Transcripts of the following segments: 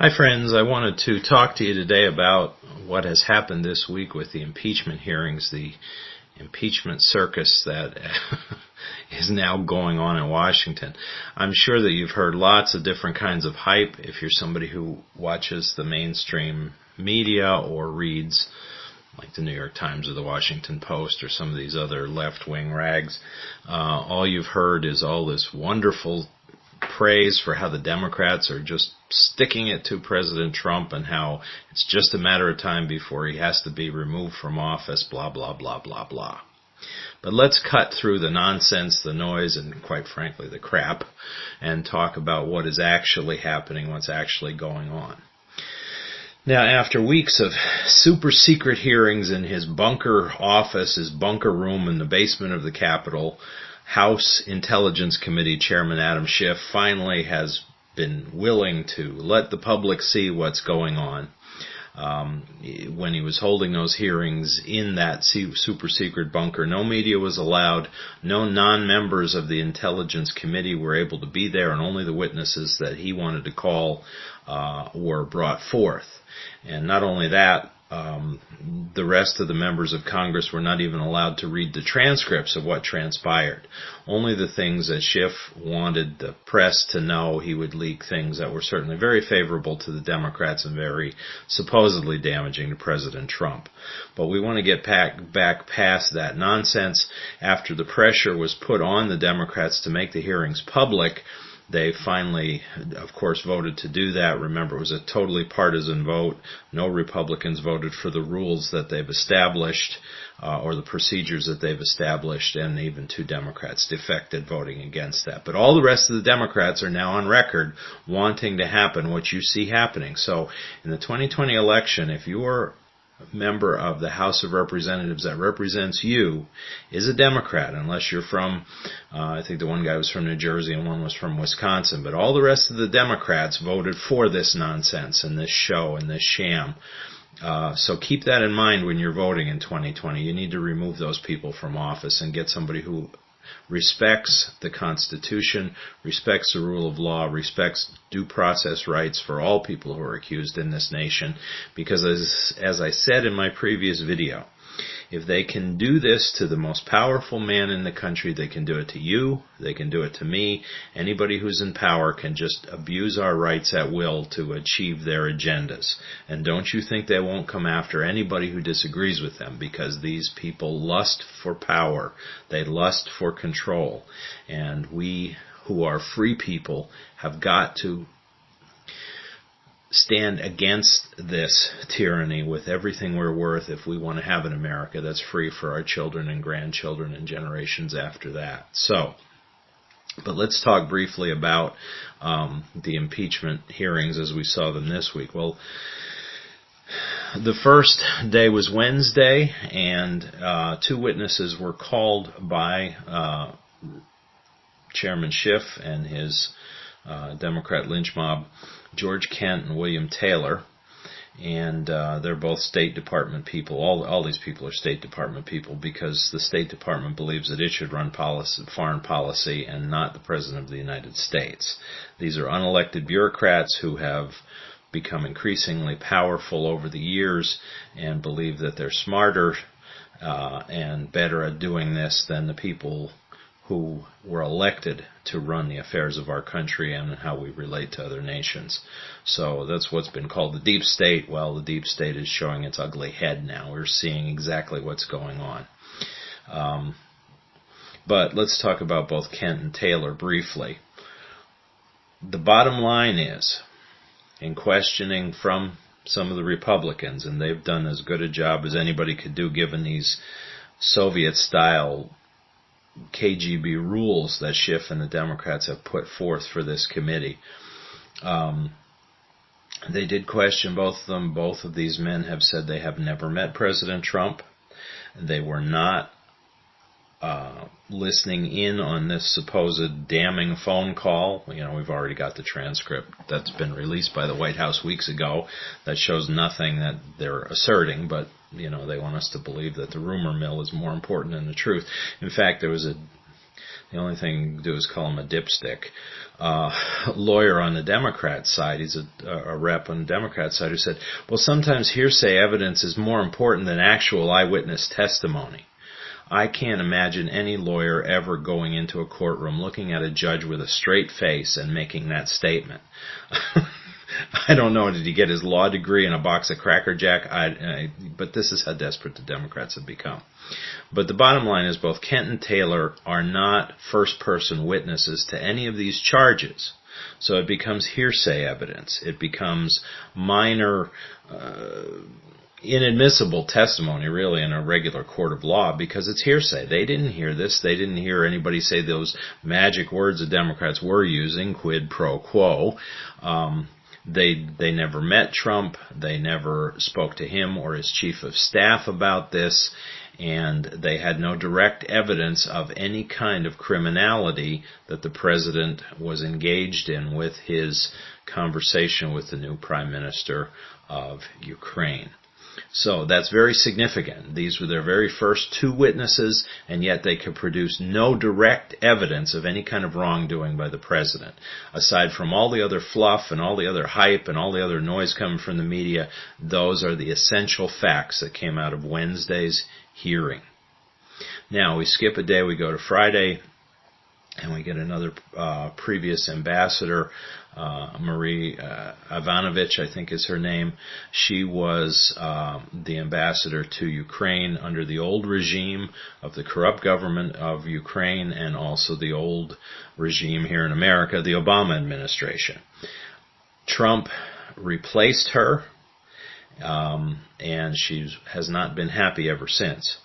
Hi friends, I wanted to talk to you today about what has happened this week with the impeachment hearings, the impeachment circus that is now going on in Washington. I'm sure that you've heard lots of different kinds of hype if you're somebody who watches the mainstream media or reads like the New York Times or the Washington Post or some of these other left-wing rags. All you've heard is all this wonderful praise for how the Democrats are just sticking it to President Trump and how it's just a matter of time before he has to be removed from office, blah, blah, blah, blah, blah. But let's cut through the nonsense, the noise, and quite frankly the crap, and talk about what is actually happening, what's actually going on. Now, after weeks of super secret hearings in his bunker office, his bunker room in the basement of the Capitol, House Intelligence Committee Chairman Adam Schiff finally has been willing to let the public see what's going on. When he was holding those hearings in that super secret bunker, no media was allowed, no non-members of the Intelligence Committee were able to be there, and only the witnesses that he wanted to call were brought forth. And not only that, the rest of the members of Congress were not even allowed to read the transcripts of what transpired. Only the things that Schiff wanted the press to know. He would leak things that were certainly very favorable to the Democrats and very supposedly damaging to President Trump. But we want to get back past that nonsense. After the pressure was put on the Democrats to make the hearings public, they finally, of course, voted to do that. Remember, it was a totally partisan vote. No Republicans voted for the rules that they've established or the procedures that they've established, and even 2 Democrats defected voting against that. But all the rest of the Democrats are now on record wanting to happen what you see happening. So in the 2020 election, if you are member of the House of Representatives that represents you is a Democrat, unless you're from, I think the one guy was from New Jersey and one was from Wisconsin, but all the rest of the Democrats voted for this nonsense and this show and this sham. So keep that in mind when you're voting in 2020. You need to remove those people from office and get somebody who respects the Constitution, respects the rule of law, respects due process rights for all people who are accused in this nation. Because as I said in my previous video, if they can do this to the most powerful man in the country, they can do it to you, they can do it to me. Anybody who's in power can just abuse our rights at will to achieve their agendas. And don't you think they won't come after anybody who disagrees with them, because these people lust for power. They lust for control. And we who are free people have got to stand against this tyranny with everything we're worth if we want to have an America that's free for our children and grandchildren and generations after that. So, but let's talk briefly about the impeachment hearings as we saw them this week. Well, the first day was Wednesday, and 2 witnesses were called by Chairman Schiff and his Democrat lynch mob, George Kent and William Taylor, and they're both State Department people. All these people are State Department people because the State Department believes that it should run foreign policy and not the President of the United States. These are unelected bureaucrats who have become increasingly powerful over the years and believe that they're smarter and better at doing this than the people who were elected to run the affairs of our country and how we relate to other nations. So that's what's been called the deep state. Well, the deep state is showing its ugly head now. We're seeing exactly what's going on. But let's talk about both Kent and Taylor briefly. The bottom line is, in questioning from some of the Republicans, and they've done as good a job as anybody could do given these Soviet-style KGB rules that Schiff and the Democrats have put forth for this committee. They did question both of them. Both of these men have said they have never met President Trump. They were not listening in on this supposed damning phone call. You know, we've already got the transcript that's been released by the White House weeks ago that shows nothing that they're asserting, but you know, they want us to believe that the rumor mill is more important than the truth. In fact, there was a The only thing you can do is call him a dipstick. Lawyer on the Democrat side, he's a rep on the Democrat side, who said, well, sometimes hearsay evidence is more important than actual eyewitness testimony. I can't imagine any lawyer ever going into a courtroom looking at a judge with a straight face and making that statement. I don't know, did he get his law degree in a box of Cracker Jack? But this is how desperate the Democrats have become. But the bottom line is both Kent and Taylor are not first-person witnesses to any of these charges. So it becomes hearsay evidence. It becomes minor, inadmissible testimony, really, in a regular court of law because it's hearsay. They didn't hear this. They didn't hear anybody say those magic words the Democrats were using, quid pro quo. They never met Trump. They never spoke to him or his chief of staff about this. And they had no direct evidence of any kind of criminality that the president was engaged in with his conversation with the new prime minister of Ukraine. So that's very significant. These were their very first two witnesses, and yet they could produce no direct evidence of any kind of wrongdoing by the president. Aside from all the other fluff and all the other hype and all the other noise coming from the media, those are the essential facts that came out of Wednesday's hearing. Now, we skip a day, we go to Friday, and we get another previous ambassador, Marie Ivanovich, I think is her name. She was the ambassador to Ukraine under the old regime of the corrupt government of Ukraine and also the old regime here in America, the Obama administration. Trump replaced her, and she has not been happy ever since.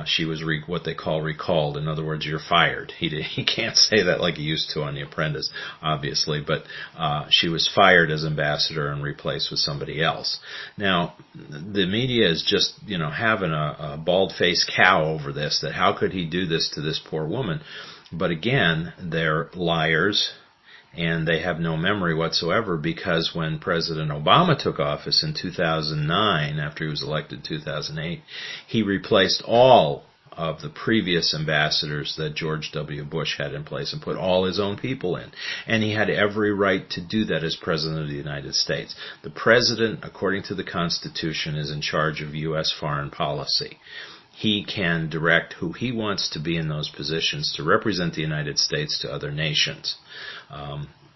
She was what they call recalled. In other words, you're fired. He can't say that like he used to on The Apprentice, obviously, but she was fired as ambassador and replaced with somebody else. Now, the media is just, having a bald-faced cow over this, that how could he do this to this poor woman? But again, they're liars, and they have no memory whatsoever, because when President Obama took office in 2009, after he was elected in 2008, he replaced all of the previous ambassadors that George W. Bush had in place and put all his own people in. And he had every right to do that as President of the United States. The President, according to the Constitution, is in charge of U.S. foreign policy. He can direct who he wants to be in those positions to represent the United States to other nations.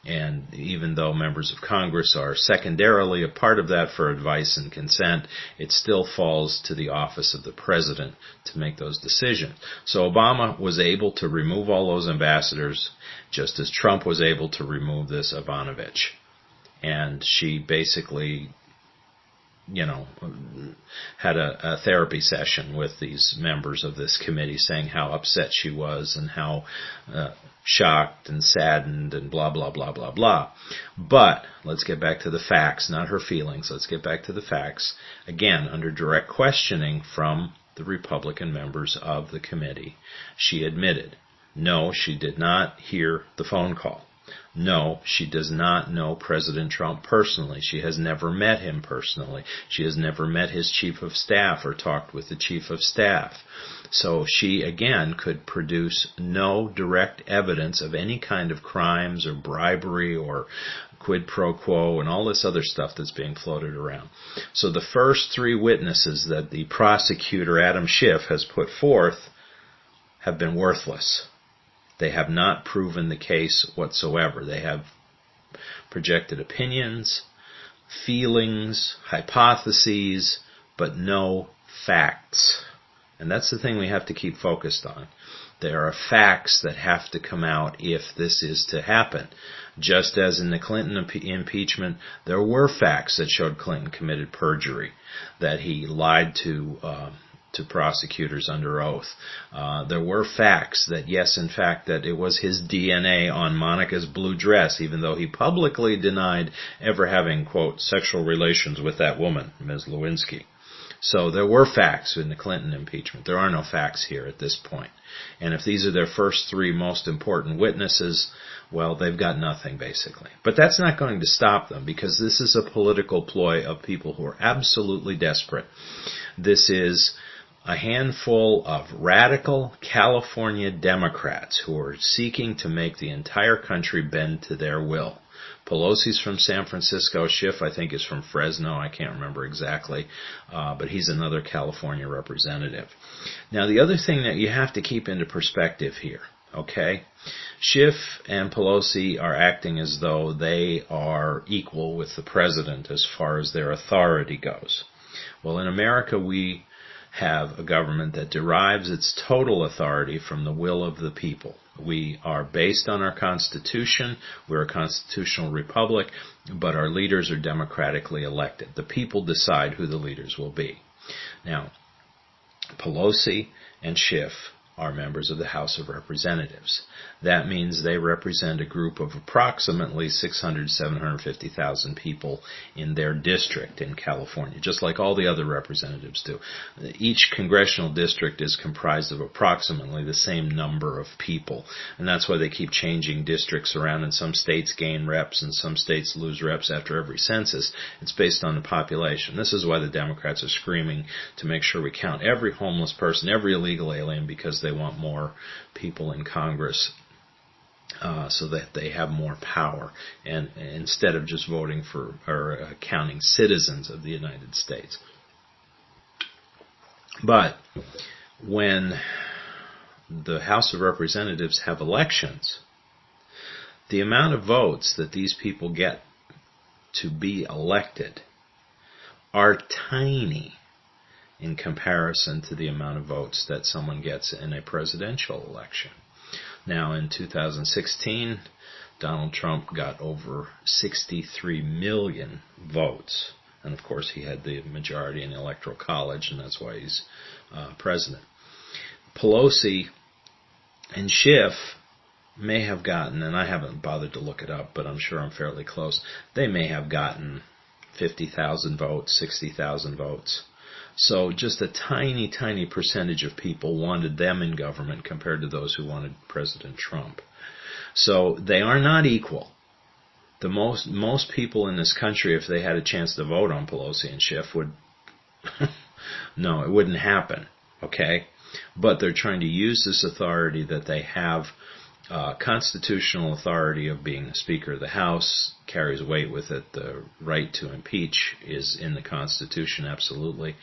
And even though members of Congress are secondarily a part of that for advice and consent, it still falls to the office of the president to make those decisions. So Obama was able to remove all those ambassadors, just as Trump was able to remove this Ivanovich. And she basically had a therapy session with these members of this committee saying how upset she was and how shocked and saddened and blah, blah, blah, blah, blah. But let's get back to the facts, not her feelings. Let's get back to the facts. Again, under direct questioning from the Republican members of the committee, she admitted, no, she did not hear the phone call. No, she does not know President Trump personally. She has never met him personally. She has never met his chief of staff or talked with the chief of staff. So she, again, could produce no direct evidence of any kind of crimes or bribery or quid pro quo and all this other stuff that's being floated around. So the first three witnesses that the prosecutor, Adam Schiff, has put forth have been worthless. They have not proven the case whatsoever. They have projected opinions, feelings, hypotheses, but no facts. And that's the thing we have to keep focused on. There are facts that have to come out if this is to happen. Just as in the Clinton impeachment, there were facts that showed Clinton committed perjury, that he lied to prosecutors under oath. There were facts that, yes, in fact, that it was his DNA on Monica's blue dress, even though he publicly denied ever having, quote, sexual relations with that woman, Ms. Lewinsky. So there were facts in the Clinton impeachment. There are no facts here at this point. And if these are their first three most important witnesses, well, they've got nothing, basically. But that's not going to stop them, because this is a political ploy of people who are absolutely desperate. This is a handful of radical California Democrats who are seeking to make the entire country bend to their will. Pelosi's from San Francisco. Schiff, I think, is from Fresno. I can't remember exactly, but he's another California representative. Now, the other thing that you have to keep into perspective here, okay? Schiff and Pelosi are acting as though they are equal with the president as far as their authority goes. Well, in America, we have a government that derives its total authority from the will of the people. We are based on our Constitution. We're a constitutional republic, but our leaders are democratically elected. The people decide who the leaders will be. Now, Pelosi and Schiff are members of the House of Representatives. That means they represent a group of approximately 750,000 people in their district in California, just like all the other representatives do. Each congressional district is comprised of approximately the same number of people, and that's why they keep changing districts around, and some states gain reps and some states lose reps after every census. It's based on the population. This is why the Democrats are screaming to make sure we count every homeless person, every illegal alien, because they want more people in Congress so that they have more power, and instead of just voting for or counting citizens of the United States. But when the House of Representatives have elections, the amount of votes that these people get to be elected are tiny in comparison to the amount of votes that someone gets in a presidential election. Now, in 2016, Donald Trump got over 63 million votes. And, of course, he had the majority in the Electoral College, and that's why he's president. Pelosi and Schiff may have gotten, and I haven't bothered to look it up, but I'm sure I'm fairly close, they may have gotten 50,000 votes, 60,000 votes. So just a tiny, tiny percentage of people wanted them in government compared to those who wanted President Trump. So they are not equal. The most people in this country, if they had a chance to vote on Pelosi and Schiff, would no, it wouldn't happen. Okay, but they're trying to use this authority that they have. Constitutional authority of being the Speaker of the House carries weight with it. The right to impeach is in the Constitution, absolutely.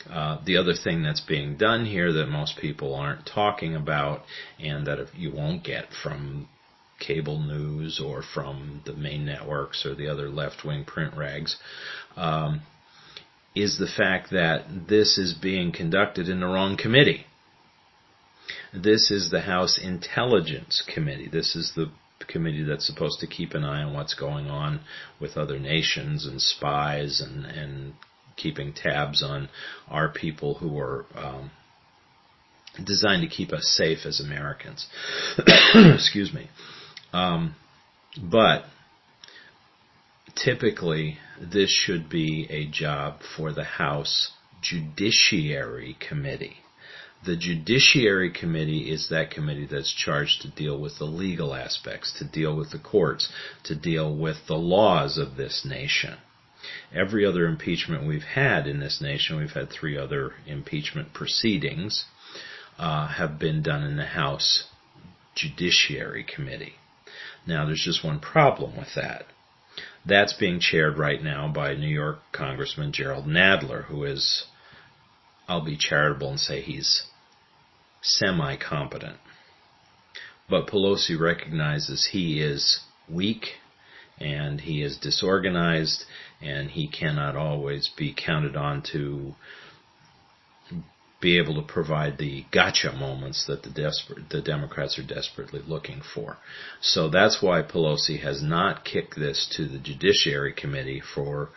The other thing that's being done here that most people aren't talking about, and that you won't get from cable news or from the main networks or the other left-wing print rags, is the fact that this is being conducted in the wrong committee. This is the House Intelligence Committee. This is the committee that's supposed to keep an eye on what's going on with other nations and spies and keeping tabs on our people who are designed to keep us safe as Americans. Excuse me. But typically, this should be a job for the House Judiciary Committee. The Judiciary Committee is that committee that's charged to deal with the legal aspects, to deal with the courts, to deal with the laws of this nation. Every other impeachment we've had in this nation, we've had 3 other impeachment proceedings, have been done in the House Judiciary Committee. Now, there's just one problem with that. That's being chaired right now by New York Congressman Gerald Nadler, who is, I'll be charitable and say he's semi-competent. But Pelosi recognizes he is weak and he is disorganized and he cannot always be counted on to be able to provide the gotcha moments that the Democrats are desperately looking for. So that's why Pelosi has not kicked this to the Judiciary Committee for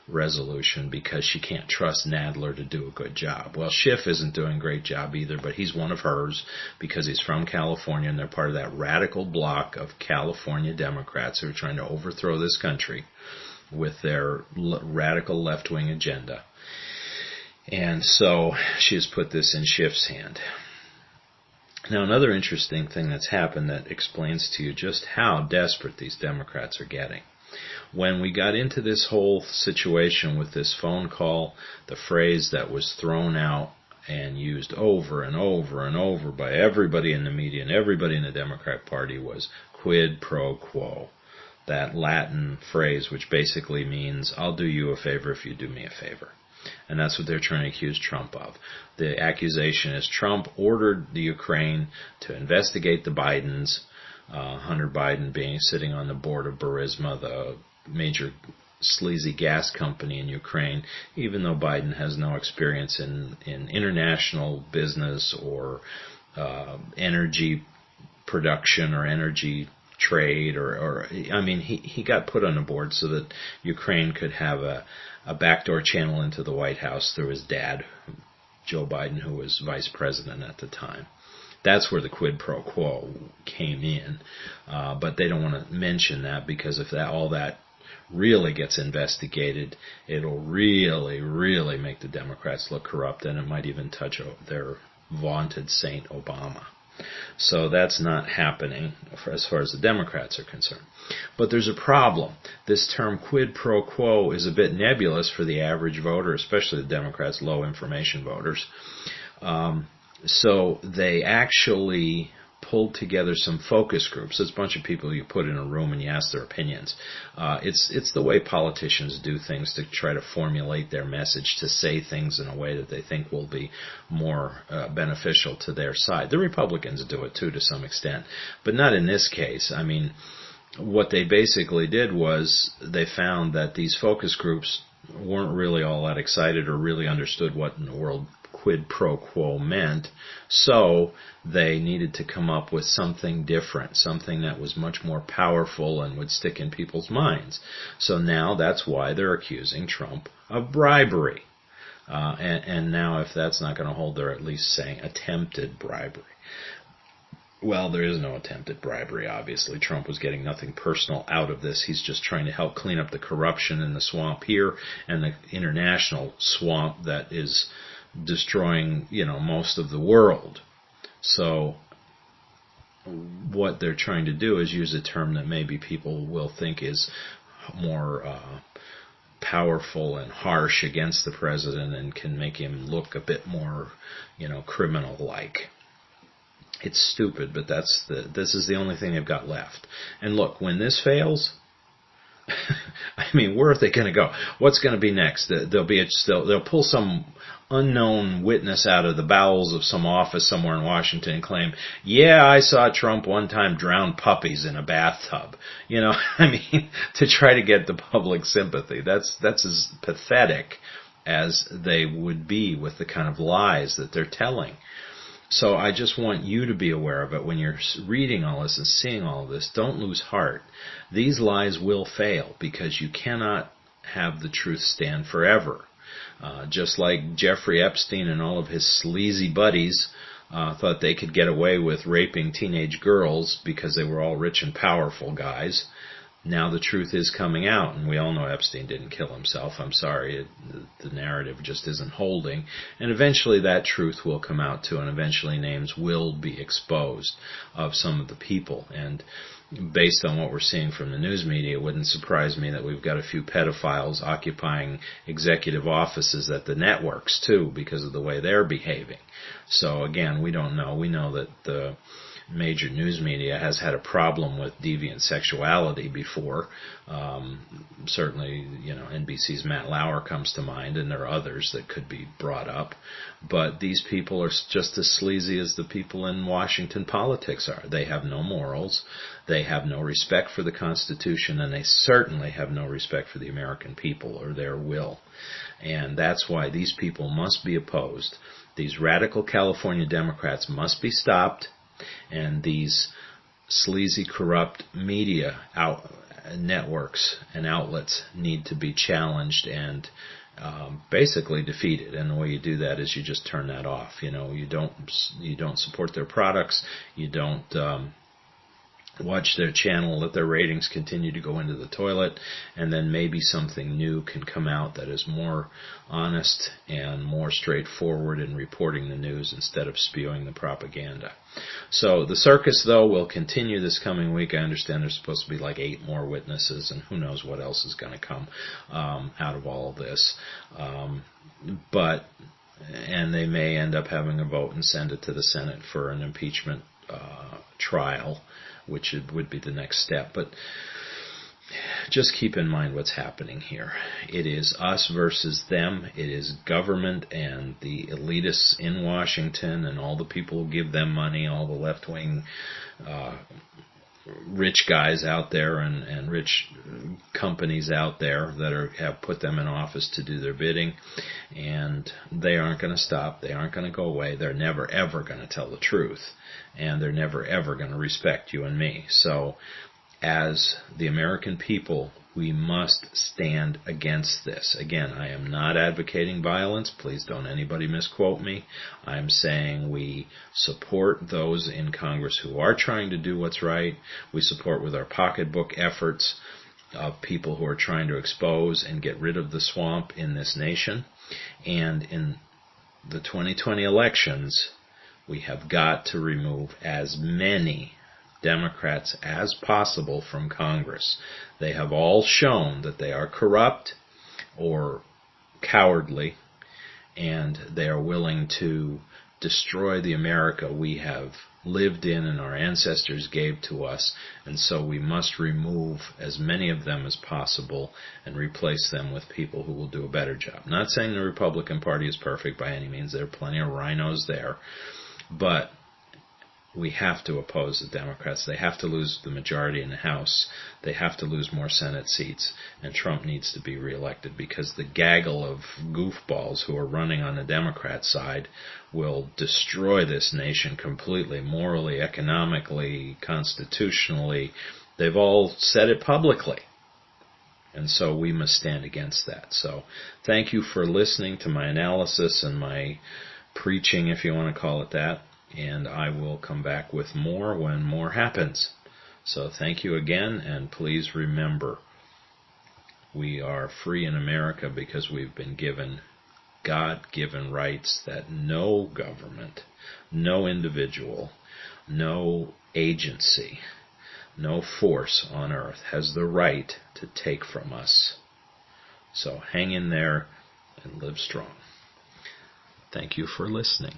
resolution, because she can't trust Nadler to do a good job. Well, Schiff isn't doing a great job either, but he's one of hers because he's from California and they're part of that radical bloc of California Democrats who are trying to overthrow this country with their radical left-wing agenda. And so she has put this in Schiff's hand. Now, another interesting thing that's happened that explains to you just how desperate these Democrats are getting. When we got into this whole situation with this phone call, the phrase that was thrown out and used over and over and over by everybody in the media and everybody in the Democrat Party was quid pro quo. That Latin phrase, which basically means, I'll do you a favor if you do me a favor. And that's what they're trying to accuse Trump of. The accusation is Trump ordered the Ukraine to investigate the Bidens, Hunter Biden sitting on the board of Burisma, the major sleazy gas company in Ukraine, even though Biden has no experience in international business or energy production or energy trade he got put on the board so that Ukraine could have a backdoor channel into the White House through his dad, Joe Biden, who was vice president at the time. That's where the quid pro quo came in. But they don't want to mention that, because if all that really gets investigated, it'll really, really make the Democrats look corrupt, and it might even touch their vaunted Saint Obama. So that's not happening as far as the Democrats are concerned. But there's a problem. This term quid pro quo is a bit nebulous for the average voter, especially the Democrats' low information voters. So they actually pulled together some focus groups. It's a bunch of people you put in a room and you ask their opinions. It's the way politicians do things to try to formulate their message, to say things in a way that they think will be more beneficial to their side. The Republicans do it too to some extent, but not in this case. I mean, what they basically did was they found that these focus groups weren't really all that excited or really understood what in the world quid pro quo meant, so they needed to come up with something different, something that was much more powerful and would stick in people's minds. So now that's why they're accusing Trump of bribery. And now if that's not going to hold, they're at least saying attempted bribery. Well, there is no attempted bribery, obviously. Trump was getting nothing personal out of this. He's just trying to help clean up the corruption in the swamp here and the international swamp that is destroying, most of the world. So what they're trying to do is use a term that maybe people will think is more powerful and harsh against the president and can make him look a bit more, criminal-like. It's stupid, but this is the only thing they've got left. And look, when this fails, where are they going to go? What's going to be next? They'll pull some unknown witness out of the bowels of some office somewhere in Washington and claim, yeah, I saw Trump one time drown puppies in a bathtub. To try to get the public sympathy. That's as pathetic as they would be with the kind of lies that they're telling. So I just want you to be aware of it when you're reading all this and seeing all of this. Don't lose heart. These lies will fail because you cannot have the truth stand forever. Just like Jeffrey Epstein and all of his sleazy buddies thought they could get away with raping teenage girls because they were all rich and powerful guys. Now the truth is coming out, and we all know Epstein didn't kill himself. I'm sorry, the narrative just isn't holding. And eventually that truth will come out too, and eventually names will be exposed of some of the people. And based on what we're seeing from the news media, it wouldn't surprise me that we've got a few pedophiles occupying executive offices at the networks too, because of the way they're behaving. So again, we don't know. We know that the major news media has had a problem with deviant sexuality before. Certainly, NBC's Matt Lauer comes to mind, and there are others that could be brought up. But these people are just as sleazy as the people in Washington politics are. They have no morals, they have no respect for the Constitution, and they certainly have no respect for the American people or their will. And that's why these people must be opposed. These radical California Democrats must be stopped. And these sleazy, corrupt media networks and outlets need to be challenged and basically defeated. And the way you do that is you just turn that off. You don't support their products. You don't watch their channel, let their ratings continue to go into the toilet, and then maybe something new can come out that is more honest and more straightforward in reporting the news instead of spewing the propaganda. So the circus, though, will continue this coming week. I understand there's supposed to be like 8 more witnesses, and who knows what else is going to come out of all of this. But and they may end up having a vote and send it to the Senate for an impeachment trial, which would be the next step. But just keep in mind what's happening here. It is us versus them. It is government and the elitists in Washington and all the people who give them money, all the left-wing rich guys out there and rich companies out there that have put them in office to do their bidding, and they aren't going to stop. They aren't going to go away. They're never ever going to tell the truth, and they're never ever going to respect you and me. So as the American people, we must stand against this. Again, I am not advocating violence. Please don't anybody misquote me. I'm saying we support those in Congress who are trying to do what's right. We support with our pocketbook efforts of people who are trying to expose and get rid of the swamp in this nation. And in the 2020 elections, we have got to remove as many Democrats as possible from Congress. They have all shown that they are corrupt or cowardly, and they are willing to destroy the America we have lived in and our ancestors gave to us, and so we must remove as many of them as possible and replace them with people who will do a better job. Not saying the Republican Party is perfect by any means. There are plenty of rhinos there, but we have to oppose the Democrats. They have to lose the majority in the House. They have to lose more Senate seats. And Trump needs to be reelected, because the gaggle of goofballs who are running on the Democrat side will destroy this nation completely, morally, economically, constitutionally. They've all said it publicly. And so we must stand against that. So thank you for listening to my analysis and my preaching, if you want to call it that. And I will come back with more when more happens. So thank you again, and please remember, we are free in America because we've been given God-given rights that no government, no individual, no agency, no force on earth has the right to take from us. So hang in there and live strong. Thank you for listening.